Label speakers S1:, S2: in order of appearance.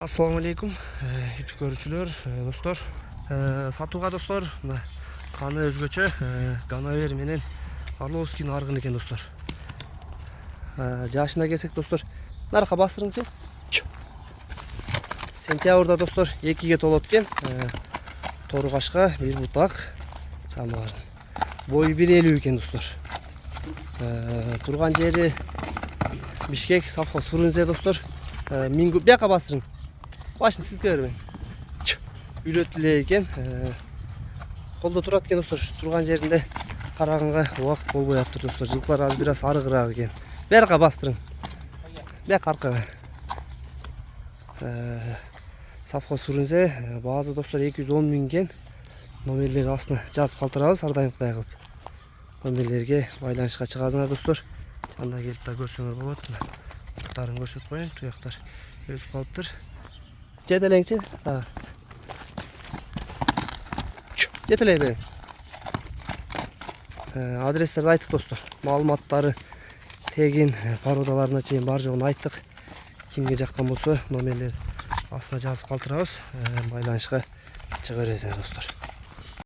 S1: Assalamu alaikum YouTube көрүүчүлөр, достор. Сатууга достор, каны өзгөчө Ганавер менен Орловский аргын экен достор. Жашына келсек достор, нарка бастырыңчы. Сентябрда достор 2-ге толот экен. Торгашка бир бутак жаныбардын. Бою 1,50 экен достор. Турган жери Бишкек совхоз Фрунзе достор. Мингу бияка бастырың. Başını silke vermeyin. Üretili eкен. Kolda turат eкен dostlar. Turgan жеринде караганга убакыт болбой атыптыр достор. Жылкылар аз biraz арыгыраак экен. Берка бастырың. Бияк аркага. Совхоз Фрунзе баазы достор 210 000 экен. Номерлери астына жазып калтырабыз ар дайым кудай кылып. Номерлерге байланышка чыгасыңар достор. Жанда келип да көрсөңөр болот. Буттарын көрсөтүп коеюн. Туяктар өсүп калыптыр. Жетелеңчи. Жетелей бер. Адрестерди айттык достор. Маалыматтары тегин пародаларына чейин бар жогун айттык. Кимге жаккан болсо номерлер астына жазып калтырабыз. Байланышка чыга бересиңер достор.